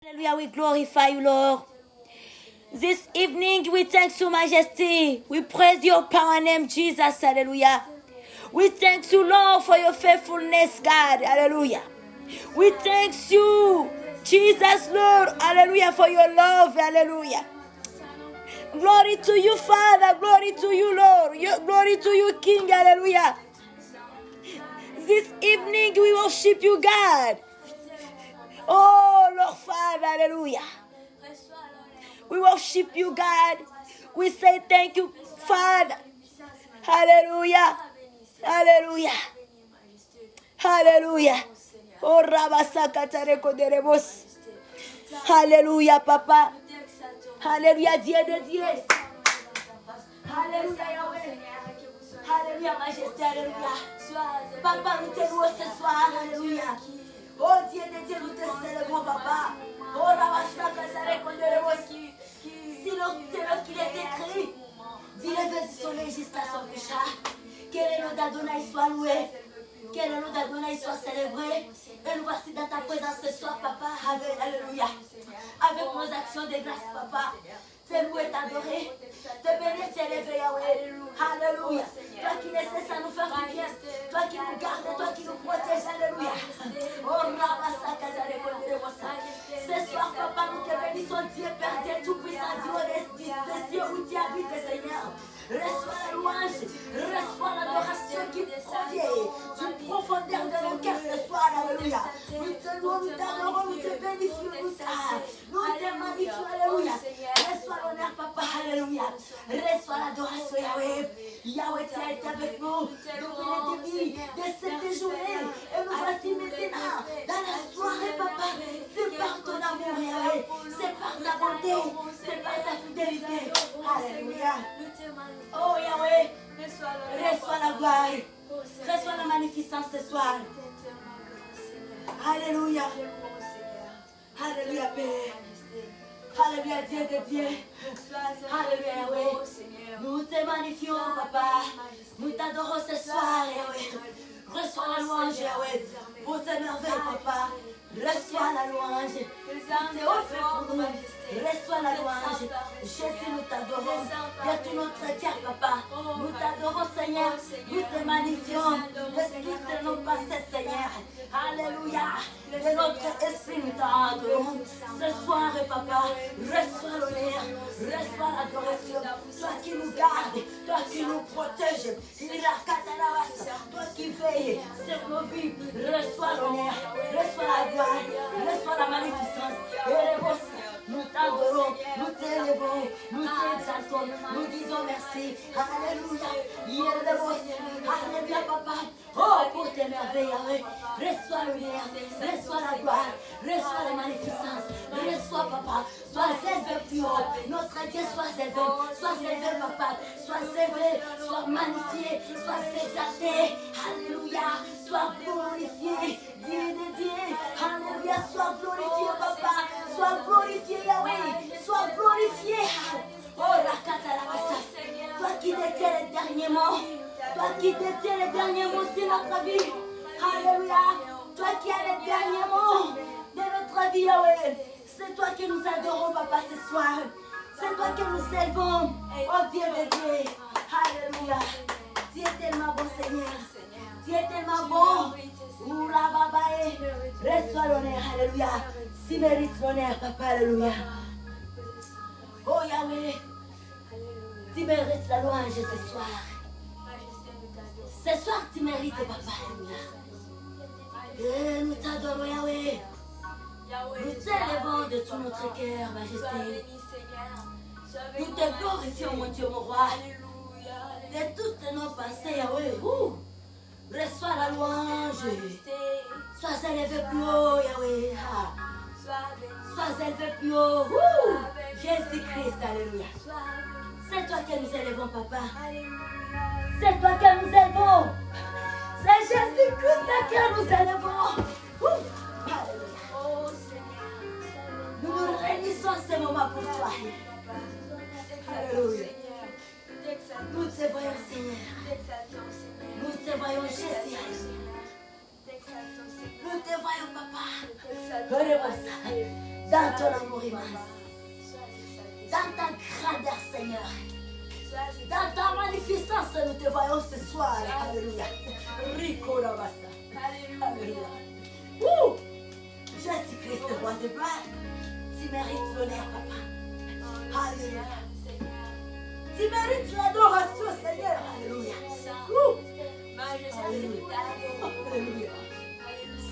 Hallelujah, we glorify you, Lord. This evening, we thank you, Majesty. We praise your power name, Jesus. Hallelujah. We thank you, Lord, for your faithfulness, God. Hallelujah. We thank you, Jesus, Lord. Hallelujah, for your love. Hallelujah. Glory to you, Father. Glory to you, Lord. Glory to you, King. Hallelujah. This evening, we worship you, God. Oh, Lord Father. Hallelujah. We worship you, God. We say thank you, Father. Hallelujah. Hallelujah. Hallelujah. Oh, Rabasakatareko deremos. Hallelujah, Papa. Hallelujah, Dieu de Dieu. Alléluia, Yahweh. Alléluia, Majesté. Alléluia. Papa, nous te louons ce soir. Alléluia. Oh, Dieu de Dieu, nous te célébrons, Papa. Oh, Rabasakatareko deremos. Si l'autre qu'il est écrit, dis lever son législation pécha. Que le nom d'Adonai soit loué. Que le nom d'Adonai soit célébré. Et nous voici dans ta présence ce soir, Papa. Alléluia. Avec nos actions de grâce, Papa. Te louer, t'adorer. Te bénir, t'élever, Yahweh. Alléluia. Toi qui ne cesses à nous faire du bien. Toi qui nous gardes, toi qui nous protèges. Alléluia. Oh, ce soir, Papa, nous te bénissons, Dieu, Père, Dieu tout-puissant, Dieu des cieux où tu habites, Seigneur. Reçois la louange, reçois l'adoration qui provient du profondeur de nos cœurs ce soir. Alléluia. Nous te louons, nous t'adorons, nous te bénissons, nous te magnifions. Alléluia. Reçois l'honneur, Papa. Alléluia. Reçois l'adoration, Yahweh. Yahweh, tu as été avec nous depuis le début de cette journée. Et nous voici maintenant dans la soirée, Papa. C'est par ton amour, Yahweh. C'est par ta bonté. C'est par ta fidélité. Alléluia. Oh Yahweh, reçois la gloire, reçois la magnificence ce soir. Alléluia. Alléluia, Père. Alléluia, Dieu de Dieu. Alléluia, Yahweh. Nous te magnifions, Papa. Nous t'adorons ce soir, Yahweh. Reçois la louange, Yahweh. Pour tes merveilles, Papa. Reçois la louange. C'est offert pour nous. Reçois la louange. Jésus, nous t'adorons. De tout notre cœur, Papa. Nous t'adorons, Seigneur. Nous te magnifions. De toutes nos passés, Seigneur. Alléluia. De notre esprit, nous t'adorons. Ce soir, Papa, reçois l'honneur. Reçois l'adoration. Toi qui nous gardes. Toi qui nous protèges. Toi qui veilles sur nos vies. Reçois l'honneur. Reçois la gloire. Reçois la magnificence. Nous t'adorons, nous t'élevons, nous t'exaltons, nous disons merci. Alléluia. Alléluia, Papa. Oh, pour tes merveilles, reçois l'honneur, reçois la gloire, reçois la magnificence, reçois, Papa. Sois élevé plus haut, notre Dieu, sois élevé, Papa. Sois élevé, sois magnifié, sois exalté. Alléluia. Sois glorifié, Dieu de Dieu. Alléluia. Sois glorifié, Papa. Sois glorifié, Yahweh. Sois glorifié. Oh, la Katalabasa. Toi qui détiens les derniers mots. Toi qui détiens les derniers mots sur notre vie. Alléluia. Toi qui as les derniers mots de notre vie, Yahweh. C'est toi que nous adorons, Papa, ce soir. C'est toi que nous élevons. Oh, Dieu de Dieu. Alléluia. Tu es tellement bon, Seigneur. Tu es tellement bon. Oula, babae. Reçois l'honneur. Alléluia. Tu mérites l'honneur, Papa. Alléluia. Oh, Yahweh. Tu mérites la louange ce soir. Ce soir, tu mérites, Papa. Alléluia. Et nous t'adorons, Yahweh. Nous t'élevons de tout notre cœur, Majesté. Nous te glorifions, mon Dieu, mon roi. De toutes nos pensées, Yahweh. Reçois la louange. Sois élevé plus haut, Yahweh. Sois élevé plus haut. Jésus-Christ, alléluia. C'est toi que nous élevons, Papa. C'est toi que nous élevons. C'est Jésus-Christ que nous élevons. Nous nous réunissons ce moment pour toi. Alléluia. Nous te voyons, Seigneur. Nous te voyons, Jésus. Nous te voyons, Papa. dans ton amour immense, dans ta grandeur, Seigneur. Dans ta magnificence, nous te voyons ce soir. Alléluia. Rico Rabasta. Alléluia. Jésus-Christ, roi de gloire, tu mérites l'honneur, papa. Alléluia. Tu mérites l'adoration, Seigneur. Alléluia. Alléluia. Alléluia.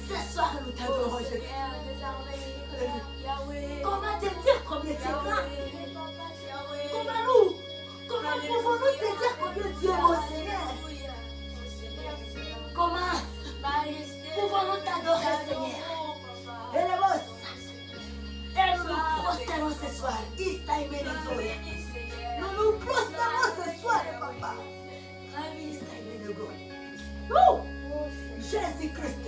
Ce soir, nous t'adorons, Jésus. Comment te dire combien tu es grand? Comment pouvons-nous te dire combien tu es mon Seigneur? Comment pouvons-nous t'adorer, Seigneur? Et nous nous prosternons ce soir. Nous nous prosternons ce soir, papa. Jésus-Christ.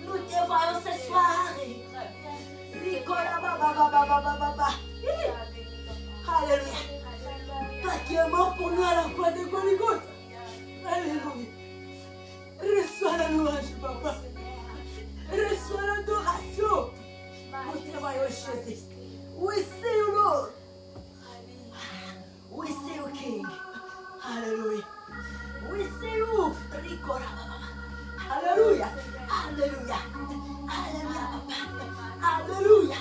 Nous te voyons ce soir. Alléluia. Toi qui es mort pour nous à la croix de Golgotha. Alléluia. Reçois la louange, papa. Reçois l'adoration. Nous te voyons, Jésus. We see you, Lord. We see you, King. Alléluia. We see you. Alléluia. Alléluia. Alléluia, papa. Alléluia.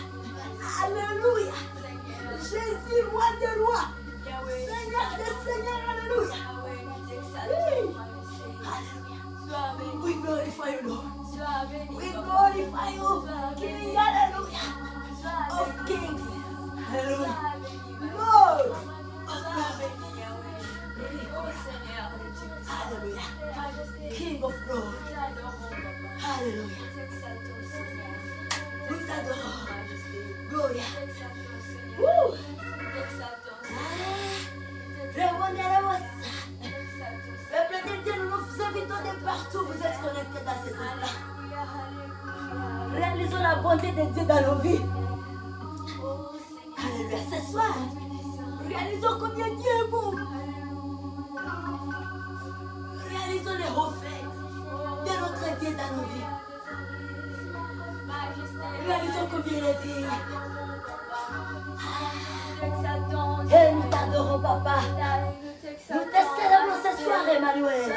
Alléluia. Jésus, roi des rois. Seigneur des seigneurs. Alléluia. Alléluia. We glorify you, Lord. We glorify you, King. Hallelujah. Of kings. Hallelujah. Lord of lords. Hallelujah. King of glory. Hallelujah. Nous t'adorons. Gloria. Woo. Peuple de Dieu, nous nous invitons de partout. Vous êtes connectés dans ces choses-là. Réalisons la bonté de Dieu dans nos vies. Alléluia. Ce soir, réalisons combien Dieu est bon. Réalisons les refaits de notre Dieu dans nos vies. Réalisons combien il est digne. Et nous t'adorons, papa. Nous te célébrons ce soir, Emmanuel.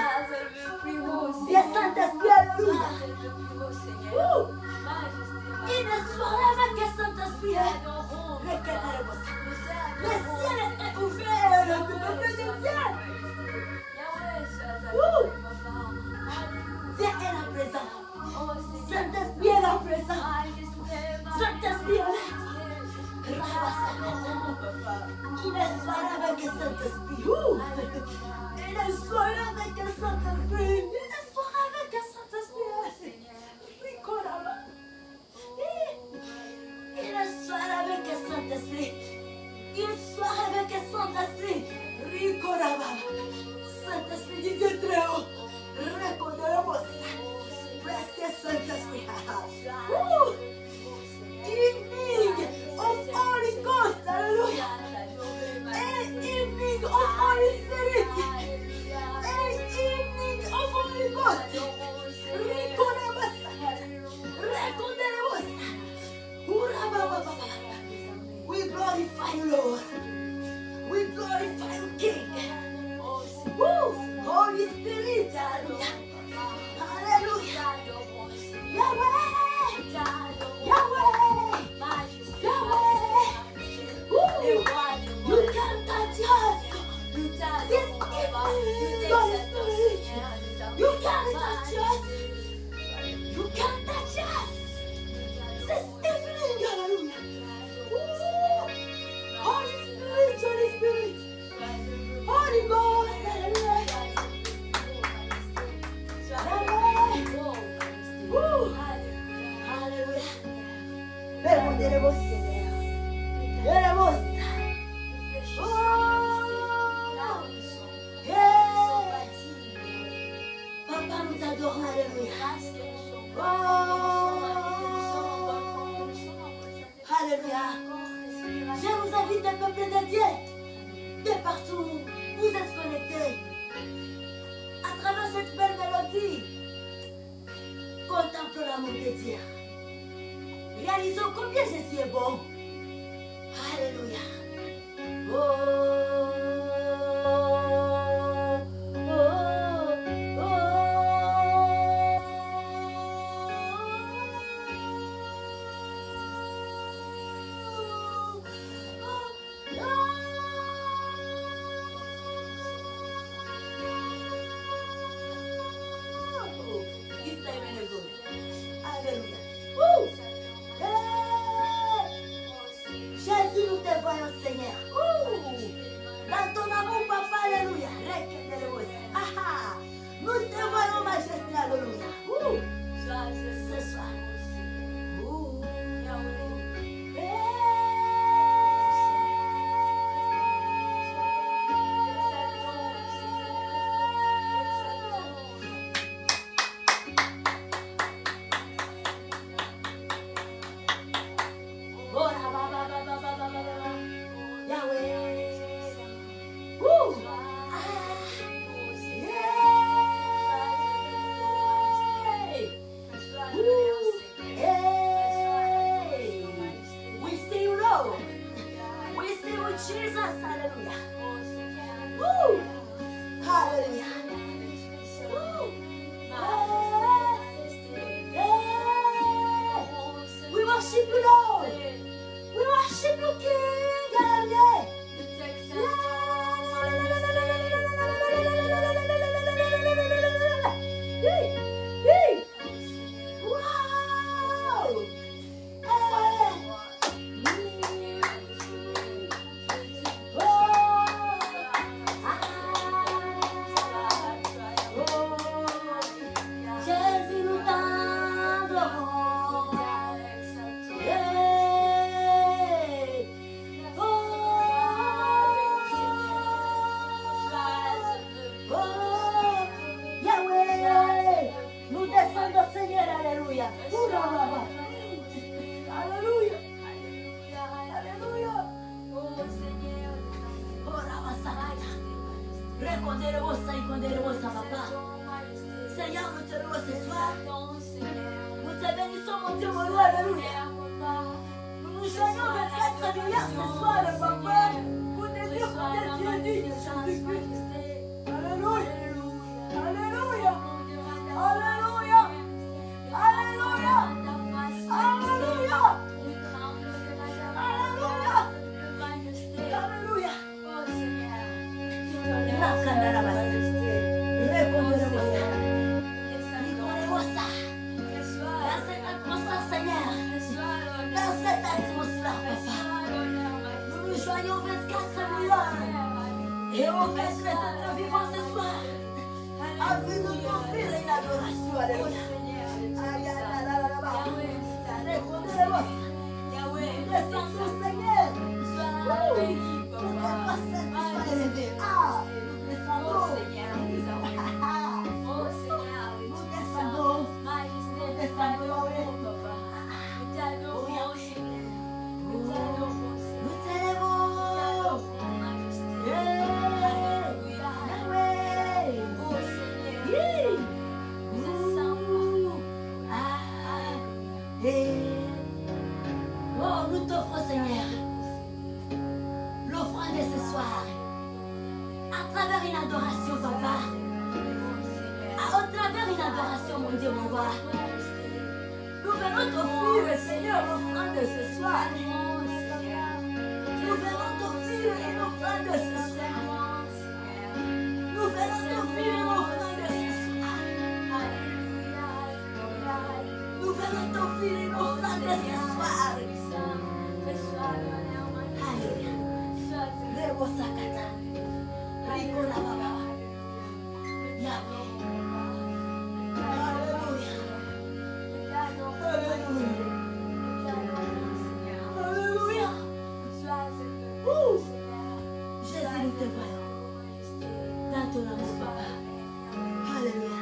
Viens, Saint-Esprit, alléluia. Il ne soira avec le Saint-Esprit. Le ciel est ouvert, le peuple de Dieu. Dieu est là présent. Saint-Esprit est là présent. Saint-Esprit est là. Il est soir avec le Saint-Esprit. Il est soir avec le Saint-Esprit. Il est soir avec le Saint-Esprit. Il est soir avec le Saint-Esprit. Il soir avec le Saint-Esprit. Saint-Esprit du Dieu très haut. Reconnaissons. Précieux Saint-Esprit. Evening of Holy Ghost. Hallelujah. An evening of Holy Spirit. An evening of Holy Ghost. We glorify you, Lord. We glorify you, King. Woo! Holy Spirit. Hallelujah. Hallelujah. Yahweh. Yahweh. Yahweh. Woo! You can touch us. This evening, Holy Spirit. You can touch us. You can touch us. This evening, hallelujah. Woo! Holy Spirit, Holy Spirit. Holy Ghost, hallelujah. Hallelujah. Woo! Hallelujah. Perdonez-le, Seigneur. Perdonez-le. Papa, nous t'adorons, alléluia. Alléluia. Je vous invite, peuple de Dieu, de partout, vous êtes connectés. À travers cette belle mélodie, contemple l'amour de Dieu. réalisons combien Jésus est bon. Alléluia. Oh. Jésus, nous te voyons, Seigneur. Dans ton amour, papa, alléluia. Nous te voyons, majesté, alléluia. Ce soir. Jesus, hallelujah. Woo! Hallelujah. Woo! We worship you, Lord. We worship you, King. Hallelujah. Wow! Seigneur, nous te louons ce soir. Nous te bénissons, mon Dieu, mon roi, alléluia. Nous nous joignons 24 milliards ce soir, le papa, pour te dire que Dieu dit de Jésus-Christ. Alléluia. Alléluia. Alléluia. Alléluia. Alléluia. Alléluia. Alléluia. Et au cœur de notre vivant ce soir, à vous nous offrir une adoration, alléluia. Descendons, Seigneur. Pour que ta sainte soit élevée. Nous descendons. Nous descendons. Nous descendons. Oh, nous t'offrons, Seigneur, l'offrande de ce soir, à travers une adoration, papa, à travers une adoration, mon Dieu, mon roi. Nous venons t'offrir, Seigneur, l'offrande de ce soir. Nous venons t'offrir une offrande de ce soir. Nous venons t'offrir une offrande de ce soir. Nous venons t'offrir une offrande de ce soir. Alléluia. Rebo sakata. Riko la baba. Yahweh. Alléluia. Alléluia. Alléluia. Jésus, nous te voyons. Dans ton amour, papa. Alléluia.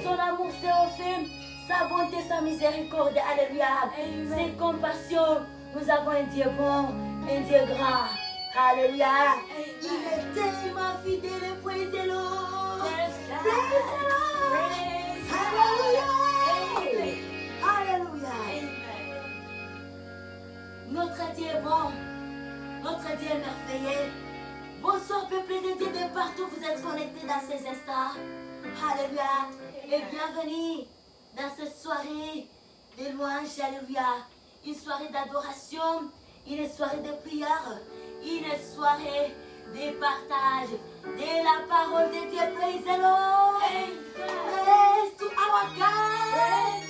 son amour s'est offert, sa bonté, sa miséricorde. Alléluia. Ses compassions. Nous avons un Dieu bon, un Dieu grand. Alléluia. Il est tellement fidèle et praise the Lord. Praise the Lord. Alléluia. Alléluia. Notre Dieu est bon. Notre Dieu est merveilleux. Bonsoir peuple de Dieu de partout. Vous êtes connectés dans ces instants. Alléluia. Et bienvenue dans cette soirée de louange. Alléluia. Une soirée d'adoration. Une soirée de prière. Une soirée de partage de la parole de Dieu. Praise the Lord. Praise to our God.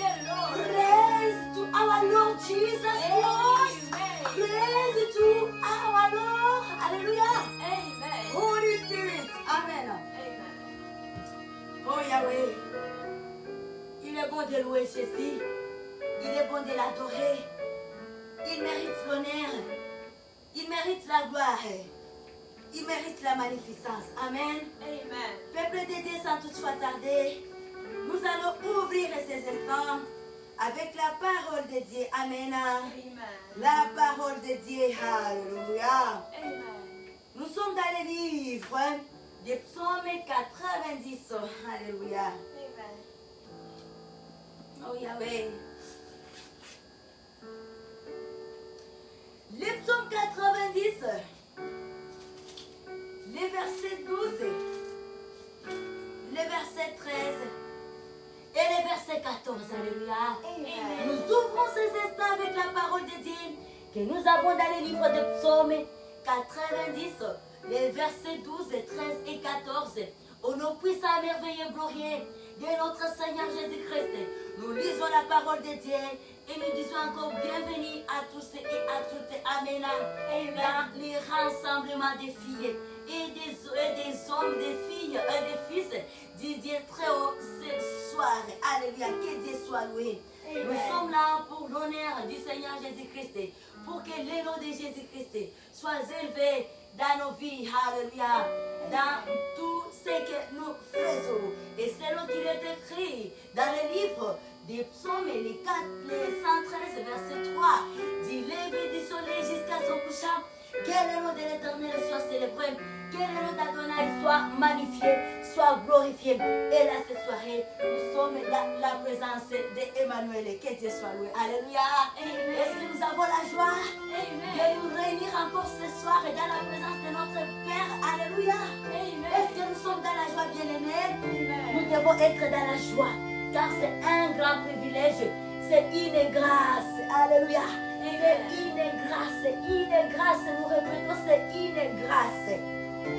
Praise to our Lord Jesus Christ. Praise to our Lord. Alléluia. Holy Spirit. Amen. Oh Yahweh. Il est bon de louer Jésus. Il est bon de l'adorer. Il mérite l'honneur. Il mérite la gloire. Il mérite la magnificence. Amen. Peuple de Dieu, sans toutefois tarder, nous allons ouvrir ces instants avec la parole de Dieu. Amen. La parole de Dieu. Alléluia. Nous sommes dans le livre des psaumes 90. Alléluia. Oh Yahweh. Les psaumes 90, les versets 12, les versets 13 et les versets 14. Alléluia. Nous ouvrons ces instants avec la parole de Dieu que nous avons dans le livre de psaumes 90, les versets 12, 13 et 14. Au nom puissant, merveilleux, glorieux de notre Seigneur Jésus-Christ, nous lisons la parole de Dieu et nous disons encore bienvenue à tous et à toutes. Amen. Dans les rassemblements des filles et des hommes, des filles et des fils du Dieu très haut ce soir. Alléluia. Que Dieu soit loué. Nous sommes là pour l'honneur du Seigneur Jésus-Christ, pour que le nom de Jésus-Christ soit élevé dans nos vies. Alléluia. Dans tout ce que nous faisons. Et selon qu'il est écrit dans le livre des psaumes, les 113, verset 3, du lever du soleil jusqu'à son couchant, que le nom de l'Éternel soit célébré, que le nom d'Adonai soit magnifié, soit glorifié. Et là, cette soirée, nous sommes dans la présence d'Emmanuel. Que Dieu soit loué. Alléluia. Est-ce que nous avons la joie de nous réunir encore ce soir dans la présence de notre Père? Alléluia. Est-ce que nous sommes dans la joie, bien-aimés? Nous devons être dans la joie, car c'est un grand privilège. C'est une grâce. Alléluia. C'est une grâce, nous répétons, c'est une grâce.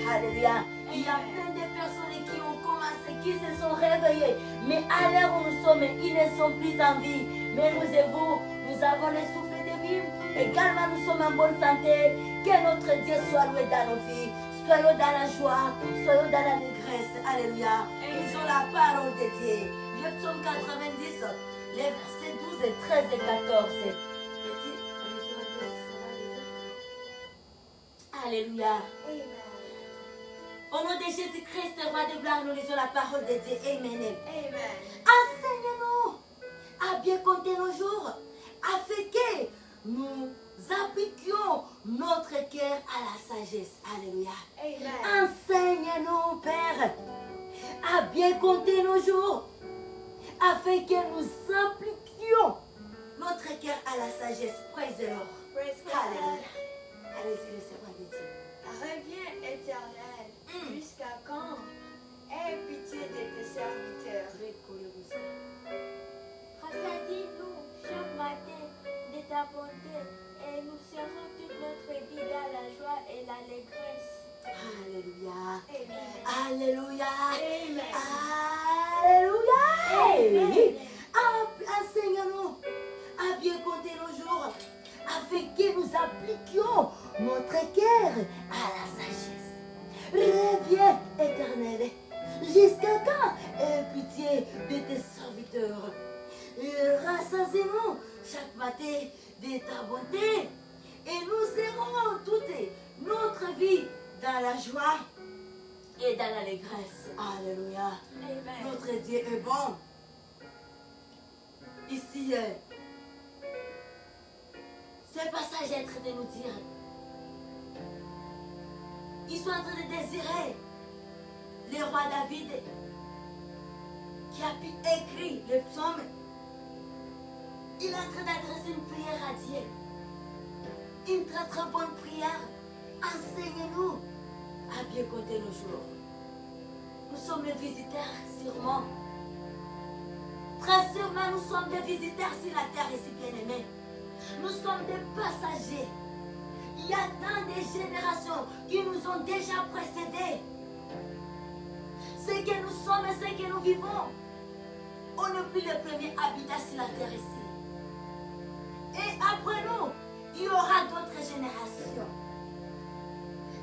Alléluia. Il y a plein de personnes qui ont commencé, qui se sont réveillées, mais à l'heure où nous sommes, ils ne sont plus en vie. Mais nous et vous, nous avons le souffle de vie. Également, nous sommes en bonne santé. Que notre Dieu soit loué dans nos vies. Soyons dans la joie, soyons dans l'allégresse. Alléluia. Ils ont la parole de Dieu. Le psaume 90, les versets 12, 13 et 14. Alléluia. Au nom de Jésus-Christ, roi de gloire, nous lisons la parole de Dieu. Amen. Enseigne-nous à bien compter nos jours, afin que nous appliquions notre cœur à la sagesse. Alléluia. Enseigne-nous, Père, à bien compter nos jours, afin que nous appliquions notre cœur à la sagesse. Praise the Lord. Alléluia. Allez-y, le servant de Dieu. Reviens, Éternel, jusqu'à quand? Aie pitié de tes serviteurs. Rassasie-nous chaque matin de ta bonté et nous serons toute notre vie dans la joie et l'allégresse. Alléluia. Amen. Alléluia. Amen. Alléluia. Enseigne-nous à bien compter nos jours, afin que nous appliquions notre cœur à la sagesse. Reviens, Éternel, jusqu'à quand? Aie pitié de tes serviteurs. Rassasie-nous chaque matin de ta bonté, et nous serons toute notre vie dans la joie et dans l'allégresse. Alléluia. Amen. Notre Dieu est bon. Ici, ce passage est en train de nous dire, ils sont en train de désirer le roi David qui a pu écrire le psaume. Il est en train d'adresser une prière à Dieu. Une très très bonne prière. Enseignez-nous à bien compter nos jours. Nous sommes des visiteurs, sûrement. Très sûrement, nous sommes des visiteurs sur la terre ici, bien-aimés. Nous sommes des passagers. Il y a tant de générations qui nous ont déjà précédés. Ce que nous sommes et ce que nous vivons, on n'est plus les premiers habitants sur la terre ici. Et après nous, il y aura d'autres générations.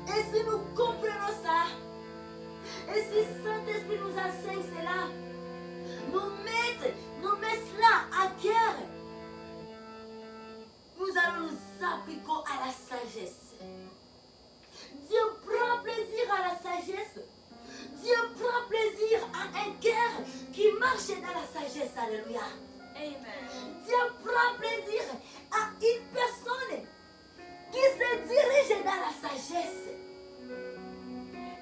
Et si nous comprenons ça, et si Saint-Esprit nous enseigne cela, nous met cela à cœur, nous allons nous appliquer à la sagesse. Dieu prend plaisir à la sagesse. Dieu prend plaisir à un cœur qui marche dans la sagesse. Alléluia. Amen. Dieu prend plaisir à une personne qui se dirige dans la sagesse.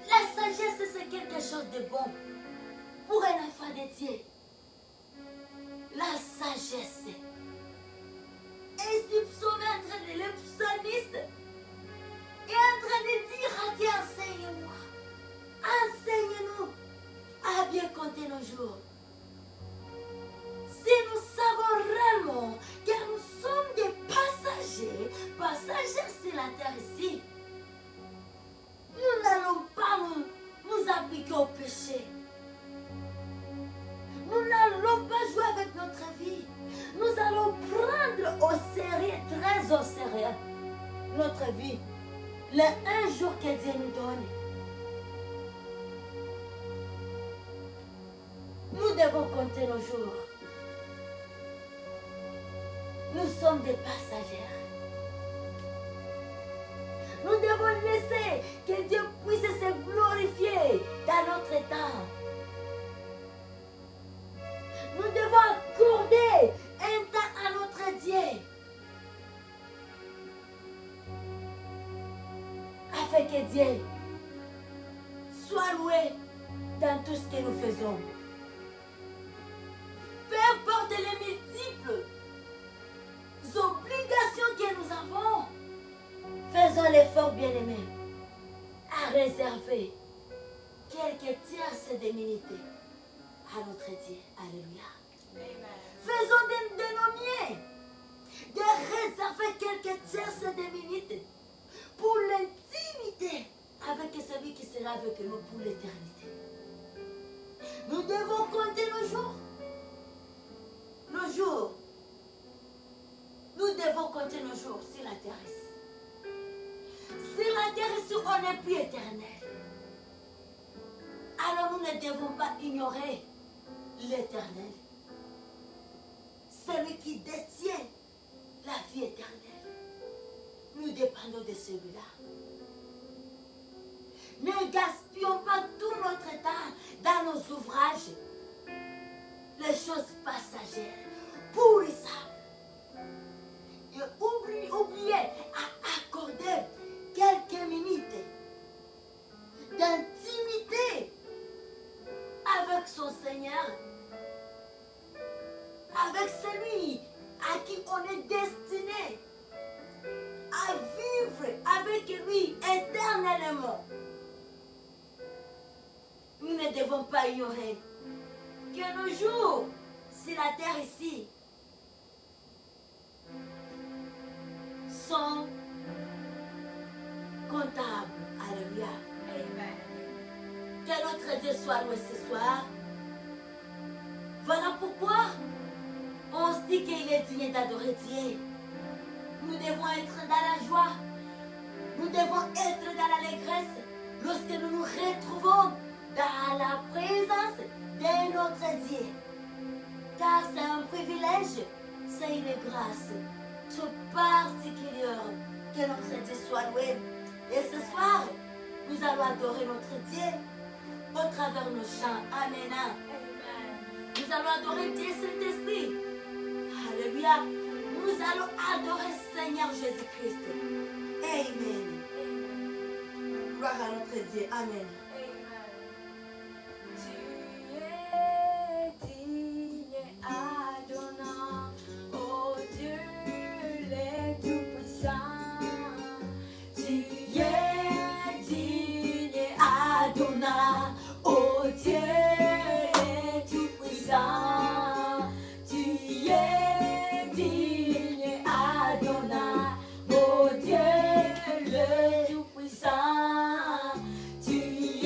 La sagesse, c'est quelque chose de bon pour un enfant de Dieu. La sagesse. Et ce psaume est en train de, le psalmiste est en train de dire à Dieu, enseigne-moi. Enseigne-nous à bien compter nos jours. Si nous savons réellement que nous sommes des passagers sur la terre ici, nous n'allons pas nous appliquer au péché. Nous n'allons pas jouer avec notre vie. Nous allons prendre au sérieux, très au sérieux, notre vie. Le un jour que Dieu nous donne. Nous devons compter nos jours. Nous sommes des passagers. Nous devons laisser que Dieu puisse se glorifier dans notre temps. Nous devons accorder un temps à notre Dieu. Afin que Dieu soit loué dans tout ce que nous faisons. Peu importe les multiples obligations que nous avons, faisons l'effort, bien-aimés, à réserver quelques tierces de minutes à notre Dieu. Alléluia. Amen. Faisons de nos miens de réserver quelques tierces de minutes pour l'intimité avec celui qui sera avec nous pour l'éternité. Nous devons compter nos jours. Nos jours. Nous devons compter nos jours sur la terre ici. Sur la terre ici, on n'est plus éternel. Alors nous ne devons pas ignorer l'éternel. Celui qui détient la vie éternelle. Nous dépendons de celui-là. Ne gaspillons pas tout notre temps dans nos ouvrages, les choses passagères, pourrissables. Et oubliez à accorder quelques minutes d'intimité avec son Seigneur, avec celui à qui on est destiné à vivre avec lui éternellement. Nous ne devons pas ignorer que nos jours sur la terre ici sont comptables. Alléluia. Amen. Que notre Dieu soit loué ce soir. Voilà pourquoi on se dit qu'il est digne d'adorer Dieu. Nous devons être dans la joie. Nous devons être dans l'allégresse lorsque nous nous retrouvons dans la présence de notre Dieu. Car c'est un privilège, c'est une grâce toute particulière. Que notre Dieu soit loué. Et ce soir, nous allons adorer notre Dieu travers nos chants. Amen. Nous allons adorer Dieu Saint-Esprit. Alléluia. Nous allons adorer Seigneur Jésus-Christ. Amen. Gloire à notre Dieu. Amen. Tu es digne, Adonai, oh Dieu les tout-puissants. Tu es digne, Adonai, oh Dieu les tout-puissants. Tu es digne, Adonai, oh Dieu le tout-puissant. Tu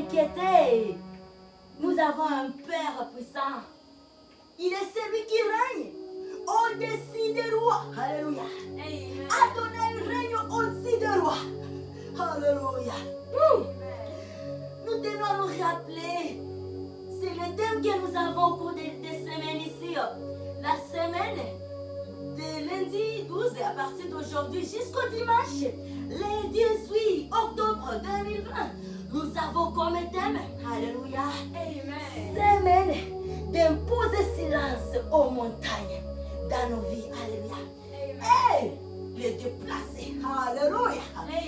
inquiéter. Nous avons un Père puissant. Il est celui qui règne au-dessus des rois. Alléluia. Adonai règne au-dessus des rois. Alléluia. Nous devons nous rappeler, c'est le thème que nous avons au cours des semaines ici. La semaine de lundi 12 à partir d'aujourd'hui jusqu'au dimanche, le 18 octobre 2020, nous avons comme thème, alléluia, semaine d'imposer silence aux montagnes dans nos vies, alléluia. Et les déplacer, alléluia. Et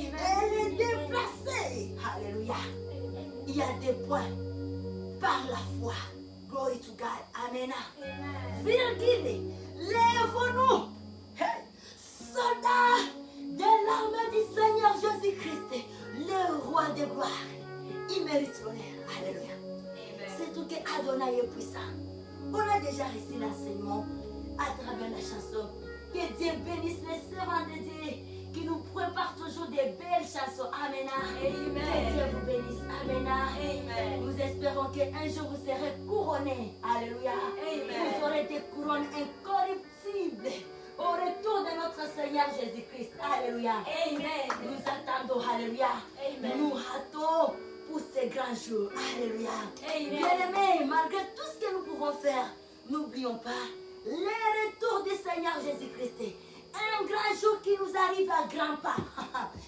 les déplacer, alléluia. Il y a des points par la foi. Glory to God. Amen. Virgile, lève-nous. Hey, soldats de l'armée du Seigneur Jésus-Christ, le roi de gloire. Il mérite l'honneur. Alléluia. C'est tout que Adonai est puissant. On a déjà reçu l'enseignement à travers la chanson. Que Dieu bénisse les servants de Dieu qui nous préparent toujours des belles chansons. Amen. Amen. Que Dieu vous bénisse. Amen. Amen. Nous espérons qu'un jour vous serez couronnés. Alléluia. Amen. Vous aurez des couronnes incorruptibles au retour de notre Seigneur Jésus-Christ. Alléluia. Amen. Nous attendons. Alléluia. Amen. Nous hâtons pour ces grands jours. Alléluia. Bien-aimés, malgré tout ce que nous pouvons faire, n'oublions pas le retour du Seigneur Jésus-Christ. Un grand jour qui nous arrive à grands pas.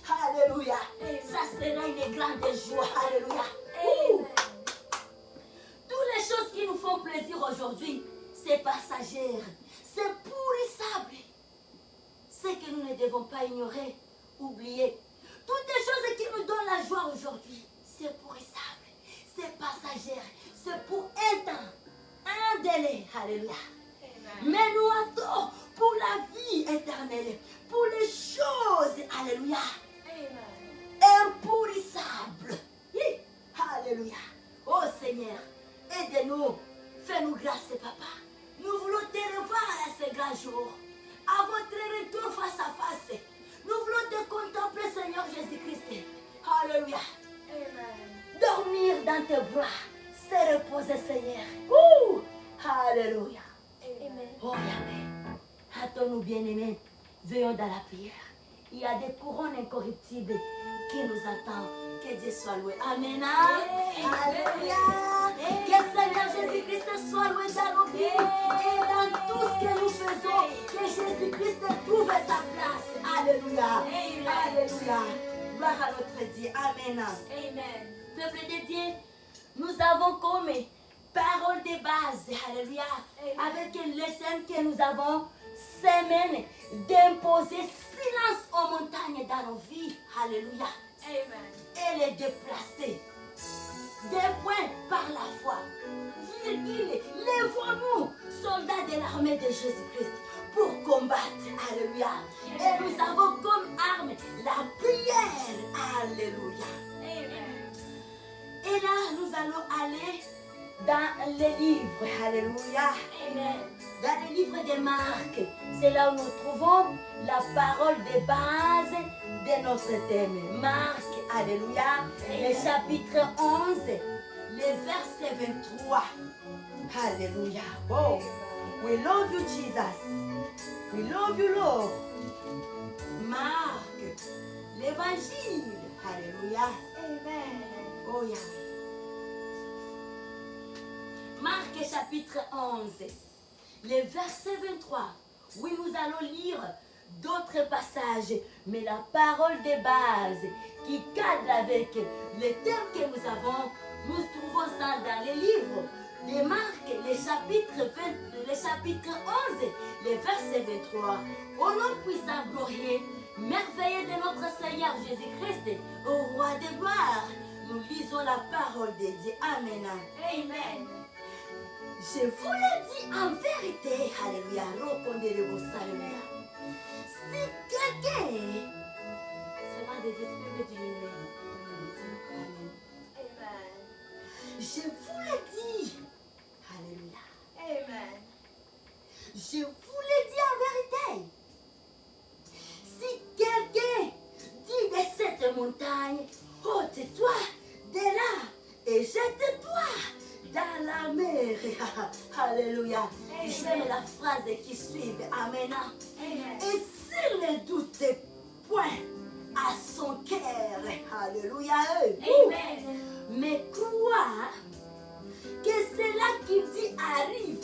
Alléluia. Ça sera une grande joie. Alléluia. Toutes les choses qui nous font plaisir aujourd'hui, c'est passager. C'est pourrissable. Ce que nous ne devons pas ignorer, oublier. Toutes les choses qui nous donnent la joie aujourd'hui, c'est pourrissable. C'est passager. C'est pour un temps, un délai. Alléluia. Mais nous attendons pour la vie éternelle, pour les choses, alléluia, impourissables. Alléluia. Oh Seigneur, aide-nous, fais-nous grâce, Papa. Nous voulons te revoir à ce grand jour, à votre retour face à face. Nous voulons te contempler, Seigneur Jésus-Christ. Alléluia. Dormir dans tes bras, se reposer, Seigneur. Alléluia. Oh Yahweh, hâtons-nous bien-aimés, veillons dans la prière. Il y a des couronnes incorruptibles qui nous attendent. Que Dieu soit loué. Amen. Alléluia. Que Seigneur Jésus-Christ soit loué dans nos vies et dans tout ce que nous faisons. Que Jésus-Christ trouve sa place. Alléluia. Alléluia. Gloire à notre Dieu. Amen. Peuple de Dieu, nous avons comme parole de base, alléluia, avec le thème que nous avons, semaine d'imposer silence aux montagnes dans nos vies, alléluia, et les déplacer des points par la foi. Virgule, lèvons-nous, soldats de l'armée de Jésus-Christ, pour combattre, alléluia, et nous avons comme arme la prière, alléluia. Et là, nous allons aller dans les livres, alléluia. Dans les livres de Marc, c'est là où nous trouvons la parole de base de notre thème. Marc, alléluia, le chapitre 11, le verset 23. Alléluia. Oh, we love you, Jesus. We love you, Lord. Marc, l'évangile, alléluia. Oh, Yahweh. Marc chapitre 11, le verset 23, oui, nous allons lire d'autres passages, mais la parole de base qui cadre avec le thème que nous avons, nous trouvons ça dans les livres de Marc, le chapitre 11, le verset 23. Au nom puissant, glorieux, merveilleux de notre Seigneur Jésus-Christ, au roi de gloire, nous lisons la parole de Dieu. Amen. Amen. Je vous le dis en vérité, alléluia, reconnaissez-vous, alléluia. Si quelqu'un sera des esprits du Amen. Je vous le dis, alléluia. Amen. Je vous le dis en vérité. Si quelqu'un dit de cette montagne, ôte-toi de là Alléluia. Amen. J'aime la phrase qui suit. Amen. Amen. Et s'il ne doutait point à son cœur, alléluia, Amen. mais croire que cela qui dit arrive,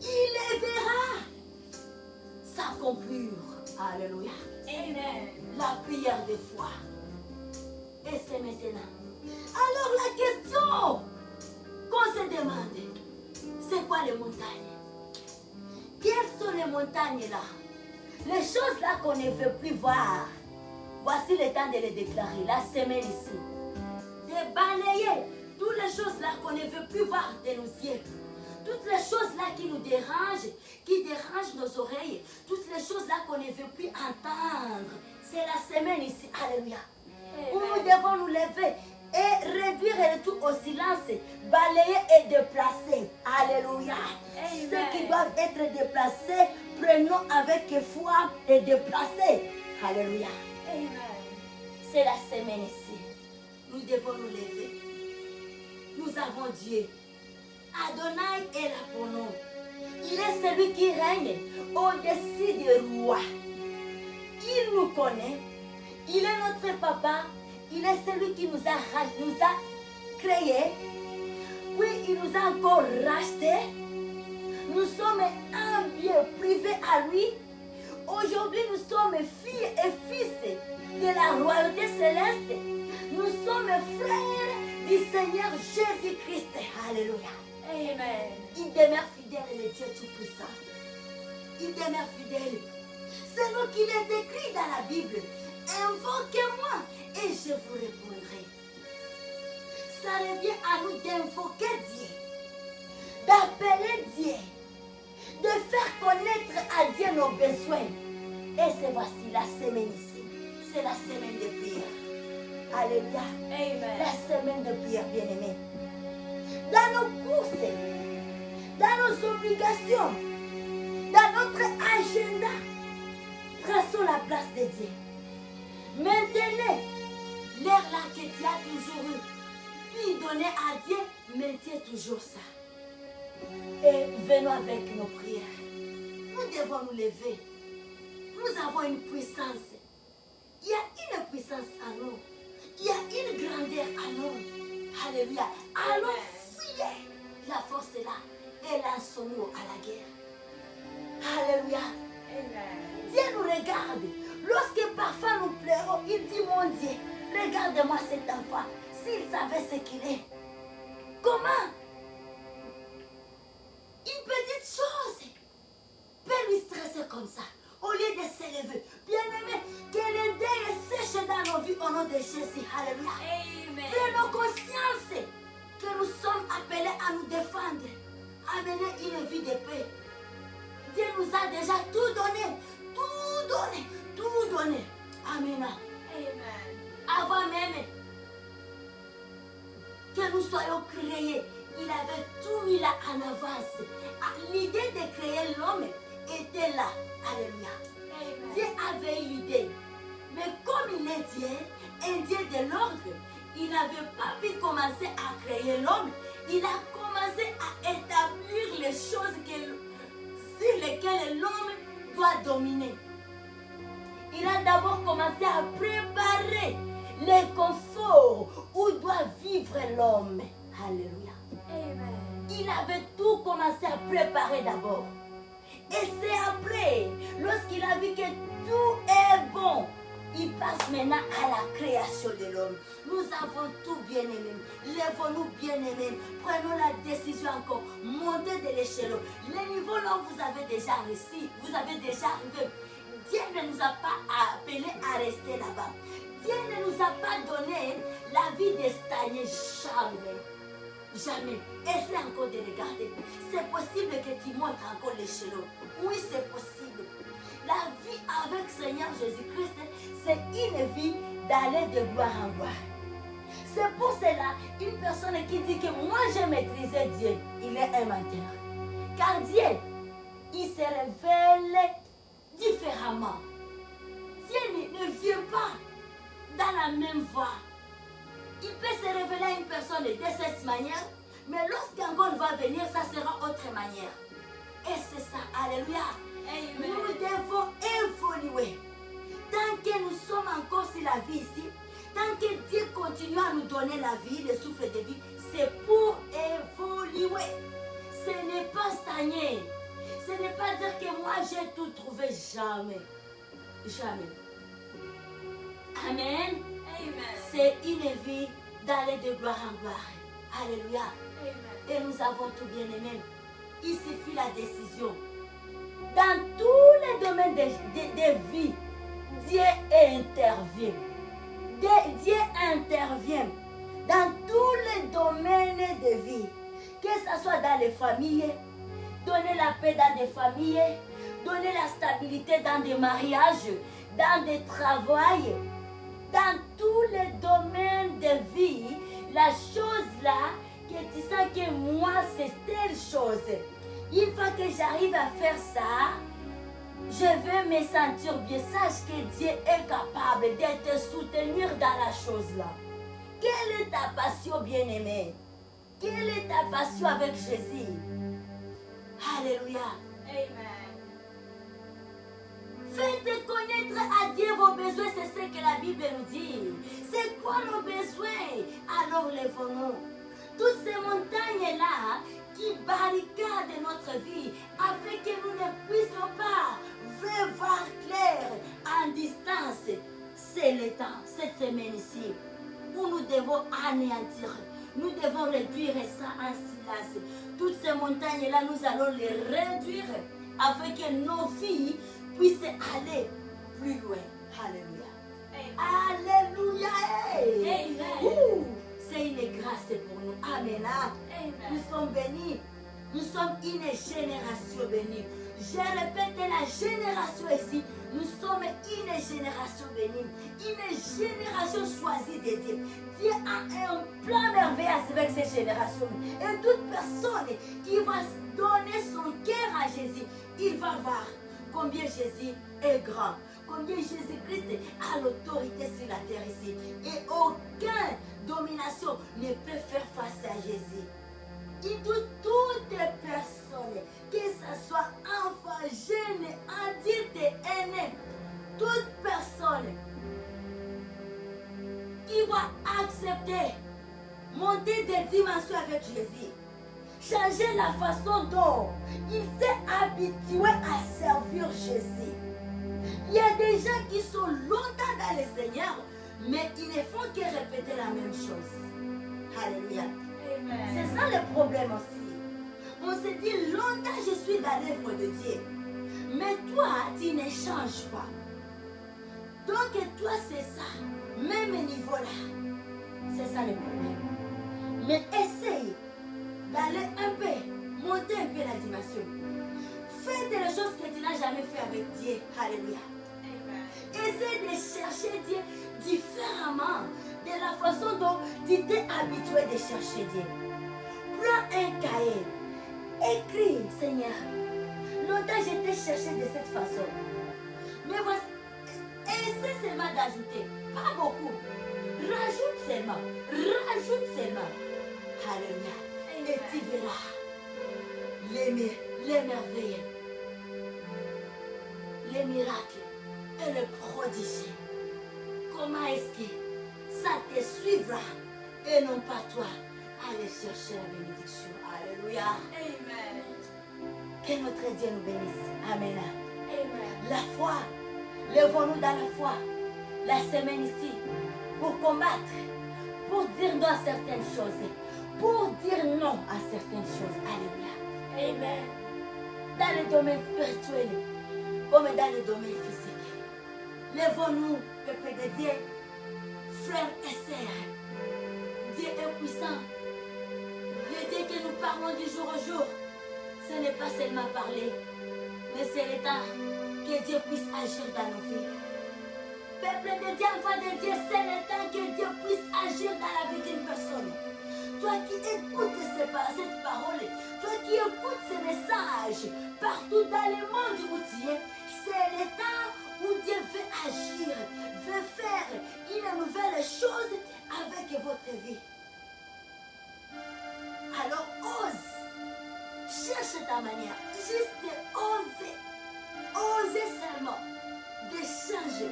il les verra s'accomplir. Alléluia. Amen. La prière de foi. Et c'est maintenant. Alors la question qu'on se demande, c'est quoi les montagnes? Quelles sont les montagnes là? Les choses là qu'on ne veut plus voir. Voici le temps de les déclarer. La semaine ici. De balayer toutes les choses là qu'on ne veut plus voir de nos yeux. Toutes les choses là qui nous dérangent, qui dérangent nos oreilles. Toutes les choses là qu'on ne veut plus entendre. C'est la semaine ici. Alléluia. Où nous devons nous lever et réduire le tout au silence, balayer et déplacer. Alléluia. Amen. Ceux qui doivent être déplacés, prenons avec foi et déplacer. Alléluia. Amen. C'est la semaine ici. Nous devons nous lever. Nous avons Dieu. Adonai est là pour nous. Il est celui qui règne au-dessus des rois. Il nous connaît. Il est notre papa. Il est celui qui nous a créés. Puis il nous a encore rachetés. Nous sommes un bien privé à lui. Aujourd'hui, nous sommes filles et fils de la royauté céleste. Nous sommes frères du Seigneur Jésus-Christ. Alléluia. Amen. Il demeure fidèle, le Dieu Tout-Puissant. Il demeure fidèle. C'est nous qu'il est écrit dans la Bible. Invoquez-moi et je vous répondrai. Ça revient à nous d'invoquer Dieu, d'appeler Dieu, de faire connaître à Dieu nos besoins. Et c'est voici la semaine ici. C'est la semaine de prière. Alléluia. Amen. La semaine de prière, bien-aimés. Dans nos courses, dans nos obligations, dans notre agenda, traçons la place de Dieu. Maintenez l'air là que tu as toujours eu. Puis donner à Dieu, maintiens toujours ça. Et venons avec nos prières. Nous devons nous lever. Nous avons une puissance. Il y a une puissance en nous. Il y a une grandeur en nous. Alléluia. Allons fouiller. La force est là. Et lançons-nous à la guerre. Alléluia. Amen. Dieu nous regarde. Lorsque parfois nous pleurons, il dit, mon Dieu, regarde-moi cet enfant. S'il savait ce qu'il est. Comment une petite chose peut lui stresser comme ça, au lieu de s'élever. Bien-aimé, que le deuil sèche dans nos vies au nom de Jésus. Alléluia. Amen. Prenons conscience que nous sommes appelés à nous défendre, à mener une vie de paix. Dieu nous a déjà tout donné, tout donné, tout donné. Amen. Amen. Avant même que nous soyons créés, il avait tout mis là en avance. L'idée de créer l'homme était là. Alléluia. Amen. Dieu avait l'idée. Mais comme il est Dieu, un Dieu de l'ordre, il n'avait pas pu commencer à créer l'homme. Il a commencé à établir les choses sur lesquelles l'homme doit dominer. Il a d'abord commencé à préparer les conforts où doit vivre l'homme. Alléluia. Amen. Il avait tout commencé à préparer d'abord. Et c'est après, lorsqu'il a vu que tout est bon, il passe maintenant à la création de l'homme. Nous avons tout bien aimé. Lèvons-nous bien aimés. Prenons la décision encore. Montez de l'échelon. Le niveau là vous avez déjà réussi. Vous avez déjà arrivé. Dieu ne nous a pas appelés à rester là-bas. Dieu ne nous a pas donné la vie de stagner. Jamais. Jamais. Essaie encore de regarder. C'est possible que tu montes encore l'échelon. Oui, c'est possible. La vie avec Seigneur Jésus-Christ, c'est une vie d'aller de gloire en gloire. C'est pour cela, une personne qui dit que moi j'ai maîtrisé Dieu, il est un menteur. Car Dieu, il se révèle différemment. Dieu ne vient pas dans la même voie. Il peut se révéler à une personne de cette manière, mais lorsqu'un God va venir, ça sera autre manière. Et c'est ça, alléluia. Amen. Nous devons évoluer. Tant que nous sommes encore sur la vie ici, tant que Dieu continue à nous donner la vie, le souffle de vie, c'est pour évoluer. Ce n'est pas stagner. Ce n'est pas dire que moi j'ai tout trouvé. Jamais. Jamais. Amen. Amen. C'est une vie d'aller de gloire en gloire. Alléluia. Amen. Et nous avons tout bien aimé. Il suffit la décision. Dans tous les domaines de vie, Dieu intervient. Dieu intervient dans tous les domaines de vie. Que ce soit dans les familles, donner la paix dans des familles, donner la stabilité dans des mariages, dans des travails, dans tous les domaines de vie, la chose là, que tu sens que moi c'est telle chose. Une fois que j'arrive à faire ça, je vais me sentir bien. Sache que Dieu est capable de te soutenir dans la chose là. Quelle est ta passion bien-aimée? Quelle est ta passion avec Jésus? Alléluia. Amen. Faites connaître à Dieu vos besoins, c'est ce que la Bible nous dit. C'est quoi nos besoins? Alors lèvons-nous. Toutes ces montagnes-là qui barricadent notre vie, afin que nous ne puissions pas voir clair en distance. C'est le temps, cette semaine ici, où nous devons anéantir. Nous devons réduire ça en silence. Toutes ces montagnes-là, nous allons les réduire afin que nos filles puissent aller plus loin. Alléluia. Alléluia. Hey. Amen. C'est une grâce pour nous. Amen. Amen. Nous sommes bénis. Nous sommes une génération bénie. Je répète, la génération ici, nous sommes une génération bénie. Une génération choisie de Dieu. Dieu a un plan merveilleux avec cette génération. Et toute personne qui va donner son cœur à Jésus, il va voir combien Jésus est grand. Combien Jésus-Christ a l'autorité sur la terre ici. Et aucune domination ne peut faire face à Jésus. Il dit toutes les personnes, que ce soit enfant, jeune, adulte, aîné, toute personne qui va accepter monter des dimensions avec Jésus, changer la façon dont il s'est habitué à servir Jésus. Il y a des gens qui sont longtemps dans le Seigneur, mais ils ne font que répéter la même chose. Alléluia. C'est ça le problème aussi. On se dit longtemps je suis dans l'œuvre de Dieu. Mais toi, tu ne changes pas. Donc toi, c'est ça. Même niveau là. C'est ça le problème. Mais essaye d'aller un peu, monter un peu la dimension. Fais des choses que tu n'as jamais fait avec Dieu. Alléluia. Essaye de chercher Dieu différemment de la façon dont tu t'es habitué de chercher Dieu. Prends un cahier. Écris, Seigneur. Longtemps je t'ai cherché de cette façon. Mais voici, essaie seulement d'ajouter. Pas beaucoup. Rajoute seulement. Rajoute seulement. Alléluia. Et tu verras les merveilles, les miracles et les prodiges. Comment est-ce que ça te suivra et non pas toi aller chercher la bénédiction. Alléluia. Amen. Que notre Dieu nous bénisse. Amen. Amen. La foi. Lèvons-nous dans la foi. La semaine ici. Pour combattre. Pour dire non à certaines choses. Pour dire non à certaines choses. Alléluia. Amen. Dans le domaine spirituel. Comme dans le domaine physique. Lèvons-nous, peuple de Dieu. Frères et sœurs. Dieu est puissant. Le Dieu que nous parlons du jour au jour. Ce n'est pas seulement parler. Mais c'est le temps que Dieu puisse agir dans nos vies. Peuple de Dieu, enfant de Dieu, c'est le temps que Dieu puisse agir dans la vie d'une personne. Toi qui écoutes cette parole, toi qui écoutes ces messages partout dans le monde où tu es, c'est l'état où Dieu veut agir, veut faire une nouvelle chose avec votre vie. Alors ose, cherche ta manière, juste oser seulement de changer,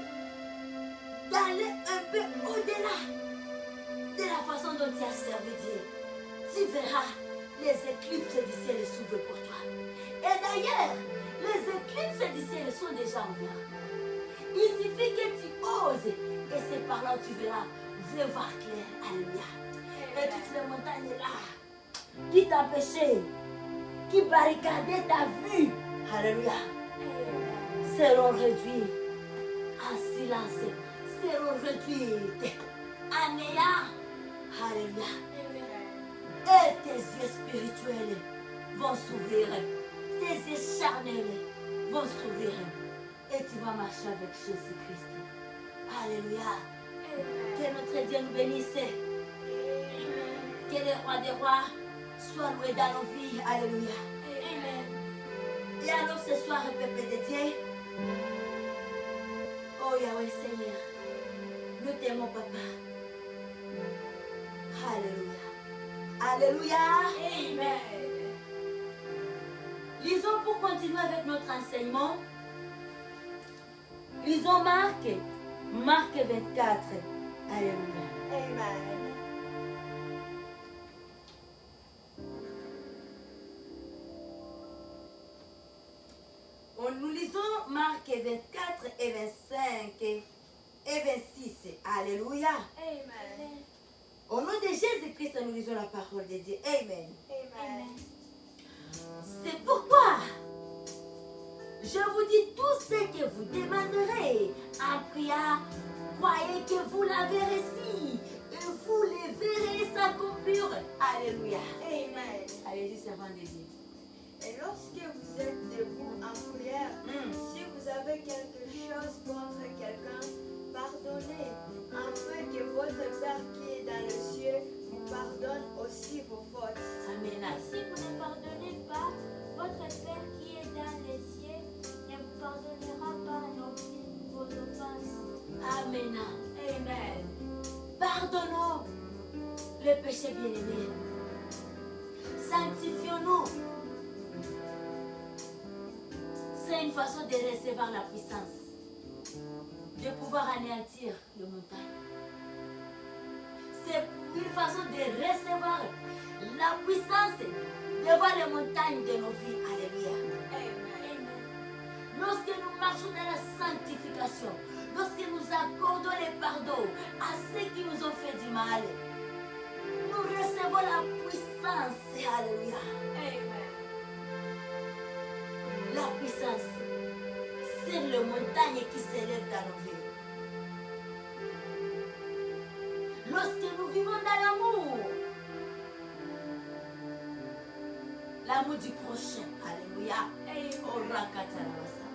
d'aller un peu au-delà de la façon dont tu as servi Dieu. Tu verras les éclipses du ciel s'ouvrir pour toi. Et d'ailleurs, les éclipses du ciel sont déjà ouvertes. Il suffit que tu oses et c'est par là où tu verras, voir clair. Alléluia. Et toutes les montagnes là qui t'empêchaient, qui barricadaient ta vue, alléluia, seront réduites en silence, seront réduites en néant. Alléluia. Et tes yeux spirituels vont s'ouvrir, tes yeux charnels vont s'ouvrir et tu vas marcher avec Jésus-Christ. Alléluia. Que notre Dieu nous bénisse. Que le roi des rois soit loué dans nos vies. Alléluia. Et alors ce soir, peuple de Dieu, oh Yahweh Seigneur, nous t'aimons papa. Alléluia. Alléluia. Amen. Lisons pour continuer avec notre enseignement. Lisons Marc 24. Alléluia. Amen. Nous lisons Marc 24 et 25 et 26. Alléluia. Amen. Au nom de Jésus-Christ, nous lisons la parole de Dieu. Amen. Amen. C'est pourquoi je vous dis tout ce que vous demanderez en prière. Croyez que vous l'avez reçu et vous les verrez s'accomplir. Alléluia. Amen. Allez-y, servant de Dieu. Et lorsque vous êtes debout en prière, si vous avez quelque chose contre quelqu'un, pardonnez, afin que votre Père qui est dans les cieux vous pardonne aussi vos fautes. Amen. Si vous ne pardonnez pas, votre Père qui est dans les cieux ne vous pardonnera pas non plus vos offenses. Amen. Amen. Pardonnons le péché bien-aimé. Sanctifions-nous. C'est une façon de recevoir la puissance, de pouvoir anéantir le montagne. C'est une façon de recevoir la puissance de voir les montagnes de nos vies. Alléluia. Amen. Lorsque nous marchons dans la sanctification, lorsque nous accordons le pardon à ceux qui nous ont fait du mal, nous recevons la puissance. Alléluia. Amen. La puissance sur les montagnes qui s'élèvent dans nos vies. Lorsque nous vivons dans l'amour du prochain, alléluia, oh, rakatarabasa.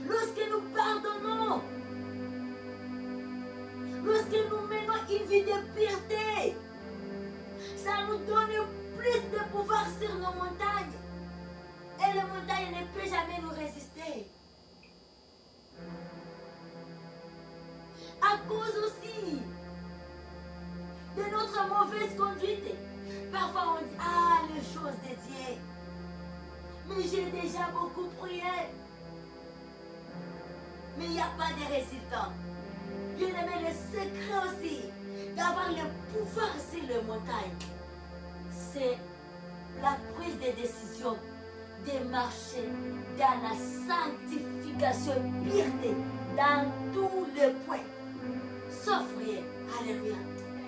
Lorsque nous pardonnons, lorsque nous menons une vie de pureté, ça nous donne plus de pouvoir sur nos montagnes. Et les montagnes ne peuvent jamais nous résister. À cause aussi de notre mauvaise conduite, parfois on dit, ah, les choses de Dieu. Mais j'ai déjà beaucoup prié. Mais il n'y a pas de résultat. Bien aimé, le secret aussi d'avoir le pouvoir sur les montagnes, c'est la prise de décision de marcher dans la sanctification pureté dans tous les points. Sauf rien. Alléluia.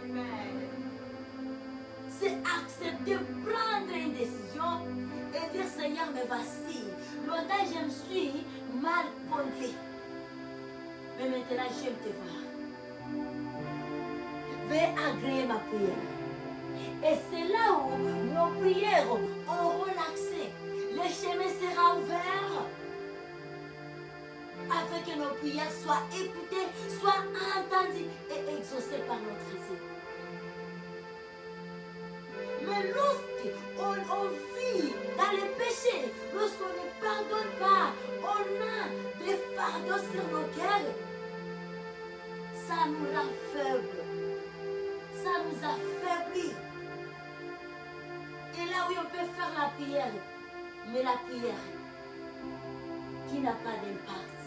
Amen. C'est accepter, prendre une décision et dire Seigneur, mais voici, longtemps je me suis mal conduit. Mais maintenant j'aime te voir. Veuillez agréer ma prière. Et c'est là où nos prières auront l'accès. Le chemin sera ouvert afin que nos prières soient écoutées, soient entendues et exaucées par notre Dieu. Mais lorsque on vit dans les péchés. Lorsqu'on ne pardonne pas, on a des fardeaux sur nos cœurs. Ça nous rend faibles. Ça nous affaiblit. Et là où on peut faire la prière, mais la prière qui n'a pas d'impact.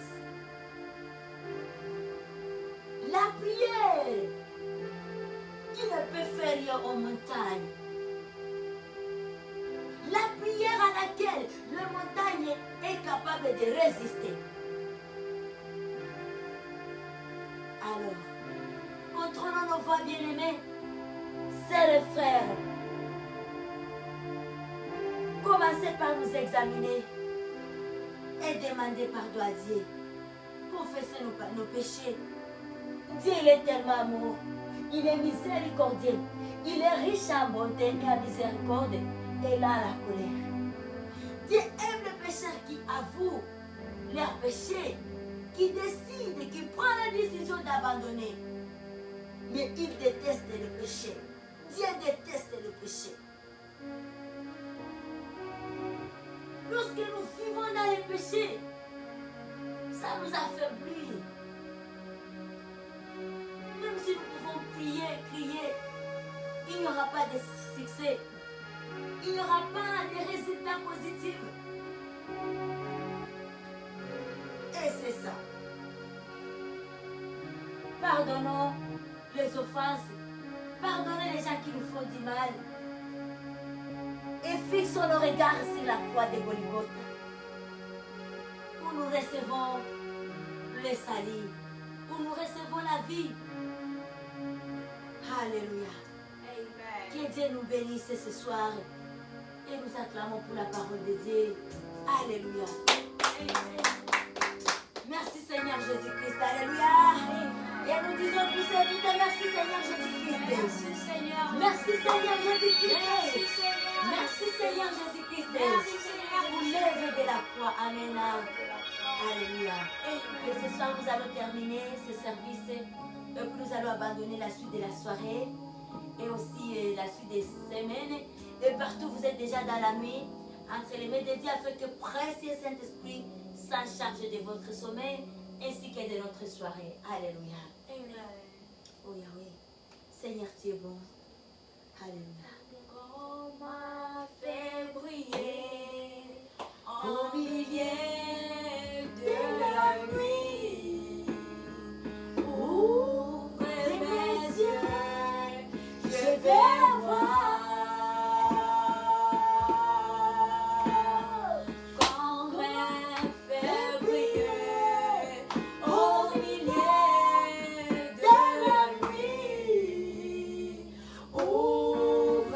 La prière qui ne peut faire rien aux montagnes. La prière à laquelle le montagne est capable de résister. Alors, contrôlons nos voix bien-aimées, sœurs et frères. Commencez par nous examiner et demander pardon à Dieu. Confessez nos péchés. Dieu, il est tellement amour. Il est miséricordieux. Il est riche en bonté et en miséricorde. Et là, la colère. Dieu aime les pécheurs qui avouent leurs péchés, qui décident, qui prennent la décision d'abandonner. Mais il déteste le péché. Dieu déteste le péché. Lorsque nous vivons dans les péchés, ça nous affaiblit. Même si nous pouvons prier, crier, il n'y aura pas de succès. Il n'y aura pas de résultats positifs. Et c'est ça. Pardonnons les offenses. Pardonnez les gens qui nous font du mal. Et fixons nos regards sur la croix de Golgotha, où nous recevons le salut, où nous recevons la vie. Alléluia. Amen. Que Dieu nous bénisse ce soir et nous acclamons pour la parole de Dieu. Alléluia. Amen. Merci Seigneur Jésus-Christ. Alléluia. Et nous disons tous et toutes merci Seigneur Jésus-Christ. Merci Seigneur. Merci Seigneur Jésus-Christ. Merci Seigneur. Merci Seigneur Jésus-Christ. Merci Seigneur. Pour l'œuvre de la croix. Amen. Alléluia. Et ce soir, nous allons terminer ce service. Et puis nous allons abandonner la suite de la soirée. Et aussi la suite des semaines. Et partout, vous êtes déjà dans la nuit. Entre les mains de Dieu, afin que précieux Saint-Esprit s'en charge de votre sommeil ainsi que de notre soirée. Alléluia. Amen. Oh Yahweh. Seigneur, tu es bon. Alléluia. Qu'on m'a fait briller Au milieu de la nuit. Ouvre mes yeux, je vais voir. Qu'on m'a fait briller au milieu de la nuit. Ouvre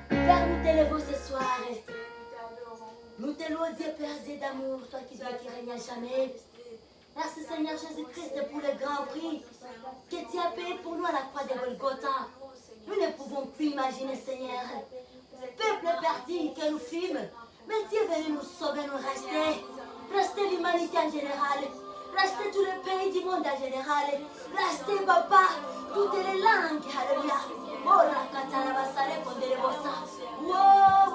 Père, nous t'élevons ce soir. Nous te louons, Dieu Père, Dieu d'amour, toi qui vis et qui règnes à jamais. Merci Seigneur Jésus-Christ pour le grand prix que tu as payé pour nous à la croix de Golgotha. Nous ne pouvons plus imaginer, Seigneur, peuple perdu que nous fûmes, mais tu es venu nous sauver, nous racheter l'humanité en général, racheter tous les pays du monde en général, racheter, papa, toutes les langues, alléluia. Oh, la katarabasale kondelebosa. Wow.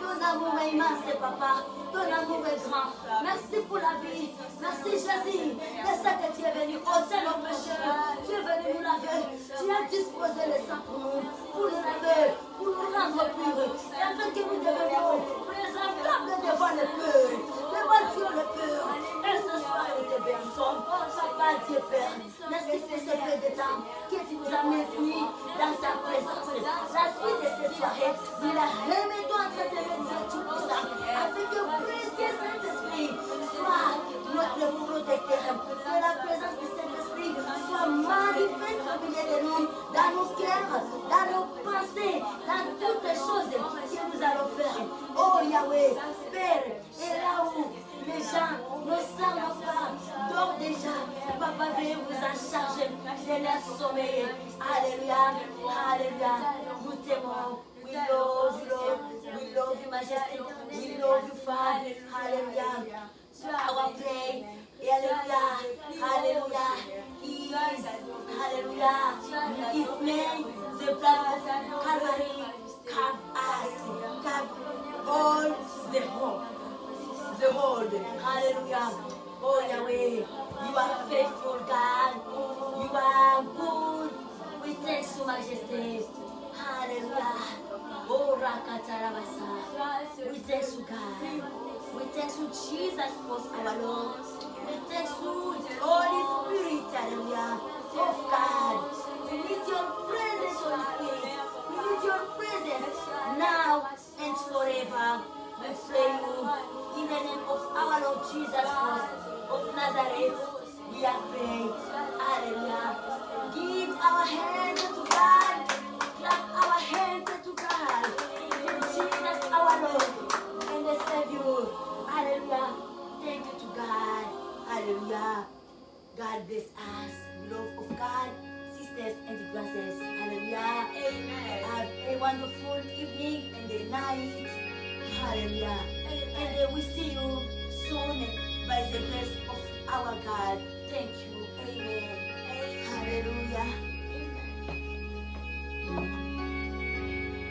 Ton amour est immense, papa. Ton amour est grand. Merci pour la vie. Merci, Jésus. C'est ça que tu es venu ôter nos péchés. Tu es venu nous laver. Tu as disposé le sang pour nous laver, pour nous rendre purs. Et afin que nous devenions présentables devant le pur. Devant Dieu le pur. Et ce soir, nous te bénissons. Papa, Dieu Père. Merci pour ce peu de temps que tu nous as maintenus dans ta présence. La suite de cette soirée, nous la remettons entre tes mains, Dieu Tout-Puissant, afin que précieux Saint-Esprit soit notre protecteur. Que la présence du Saint-Esprit soit manifeste au milieu de nous, dans nos cœurs, dans nos pensées, dans toutes les choses que nous allons faire. Oh Yahweh, Père, et là où les gens, nos sœurs, nos femmes dorment déjà, Papa, veuillez vous en charger de leur sommeil. Alléluia, alléluia. Nous t'aimons. We love you, Lord. We love you, Majesty. We love you, Father. Hallelujah. Our prayer. Hallelujah. Hallelujah. Is, hallelujah. His name, the blood of Calvary, carve us, carve all the hope. The world. Hallelujah. Oh Yahweh, you are faithful, God. You are good. We thank you, Majesty. Hallelujah. Oh Rakatarabasa. We thank you, God. We thank you, Jesus, for our Lord. We thank you, Holy Spirit. Hallelujah. Oh God. We need your presence, Holy Spirit. We need your presence now and forever. We pray you in the name of our Lord Jesus Christ of Nazareth. We are praying. Hallelujah. Give our hands to God. Clap our hands to God. Jesus our Lord and the Savior. Hallelujah. Thank you to God. Hallelujah. God bless us. Love of God, sisters and brothers. Hallelujah. Amen. Have a wonderful evening and a night. Hallelujah. And we see you soon by the grace of our God. Thank you. Amen.